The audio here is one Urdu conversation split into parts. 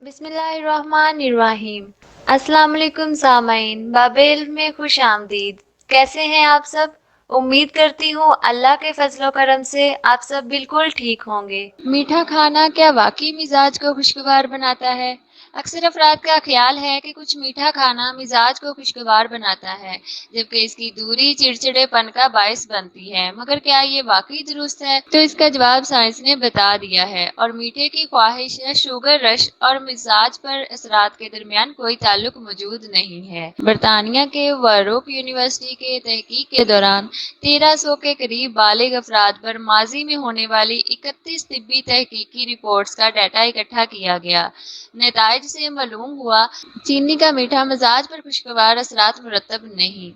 بسم اللہ الرحمن الرحیم۔ السلام علیکم سامعین، باب علم میں خوش آمدید۔ کیسے ہیں آپ سب؟ امید کرتی ہوں اللہ کے فضل و کرم سے آپ سب بالکل ٹھیک ہوں گے۔ میٹھا کھانا کیا واقعی مزاج کو خوشگوار بناتا ہے؟ اکثر افراد کا خیال ہے کہ کچھ میٹھا کھانا مزاج کو خوشگوار بناتا ہے، جبکہ اس کی دوری چڑچڑے پن کا باعث بنتی ہے۔ مگر کیا یہ واقعی درست ہے؟ تو اس کا جواب سائنس نے بتا دیا ہے، اور میٹھے کی خواہش یا شوگر رش اور مزاج پر اثرات کے درمیان کوئی تعلق موجود نہیں ہے۔ برطانیہ کے واروک یونیورسٹی کے تحقیق کے دوران 1300 کے قریب بالغ افراد پر ماضی میں ہونے والی 31 طبی تحقیقی رپورٹس کا ڈیٹا اکٹھا کیا گیا۔ نتائج سے معلوم ہوا چینی کا میٹھا مزاج پر خوشگوار اثرات مرتب نہیں،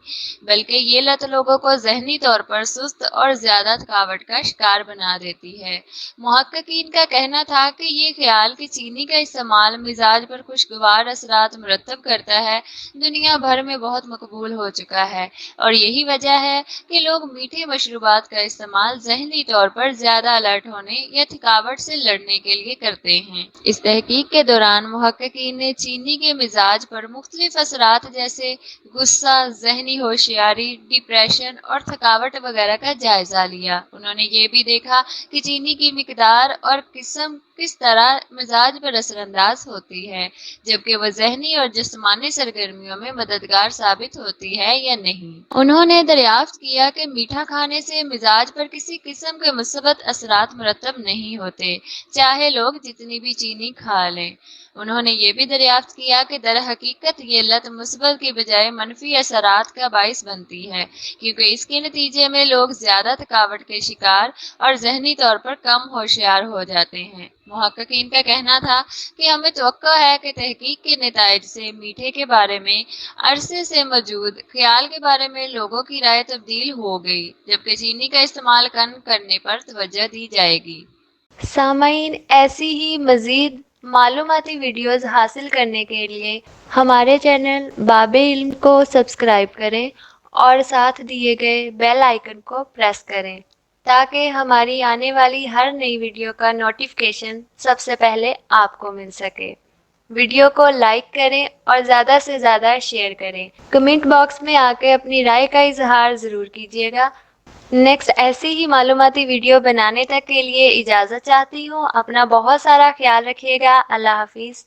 بلکہ یہ لت لوگوں کو ذہنی طور پر سست اور زیادہ تھکاوٹ کا شکار بنا دیتی ہے۔ محققین کا کہنا تھا کہ یہ خیال کہ چینی کا استعمال مزاج پر خوشگوار اثرات مرتب کرتا ہے دنیا بھر میں بہت مقبول ہو چکا ہے، اور یہی وجہ ہے کہ لوگ میٹھے مشروبات کا استعمال ذہنی طور پر زیادہ الرٹ ہونے یا تھکاوٹ سے لڑنے کے لیے کرتے ہیں۔ اس تحقیق کے دوران محققین نے چینی کے مزاج پر مختلف اثرات جیسے غصہ، ذہنی ہوشیاری، ڈپریشن اور تھکاوٹ وغیرہ کا جائزہ لیا۔ انہوں نے یہ بھی دیکھا کہ چینی کی مقدار اور قسم کس طرح مزاج پر اثر انداز ہوتی ہے، جبکہ وہ ذہنی اور جسمانی سرگرمیوں میں مددگار ثابت ہوتی ہے یا نہیں۔ انہوں نے دریافت کیا کہ میٹھا کھانے سے مزاج پر کسی قسم کے مثبت اثرات مرتب نہیں ہوتے، چاہے لوگ جتنی بھی چینی کھا لیں۔ انہوں نے یہ بھی دریافت کیا کہ در حقیقت یہ لت مثبت کی بجائے منفی اثرات کا باعث بنتی ہے، کیونکہ اس کے نتیجے میں لوگ زیادہ تھکاوٹ کے شکار اور ذہنی طور پر کم ہوشیار ہو جاتے ہیں۔ محققین کا کہنا تھا کہ ہمیں توقع ہے کہ تحقیق کے نتائج سے میٹھے کے بارے میں عرصے سے موجود خیال کے بارے میں لوگوں کی رائے تبدیل ہو گئی، جبکہ چینی کا استعمال کم کرنے پر توجہ دی جائے گی۔ سامعین، ایسی ہی مزید معلوماتی ویڈیوز حاصل کرنے کے لیے ہمارے چینل باب علم کو سبسکرائب کریں اور ساتھ دیے گئے بیل آئیکن کو پریس کریں تاکہ ہماری آنے والی ہر نئی ویڈیو کا نوٹیفیکیشن سب سے پہلے آپ کو مل سکے۔ ویڈیو کو لائک کریں اور زیادہ سے زیادہ شیئر کریں۔ کمنٹ باکس میں آ کے اپنی رائے کا اظہار ضرور کیجیے گا۔ نیکسٹ ایسی ہی معلوماتی ویڈیو بنانے تک کے لیے اجازت چاہتی ہوں۔ اپنا بہت سارا خیال رکھیے گا۔ اللہ حافظ۔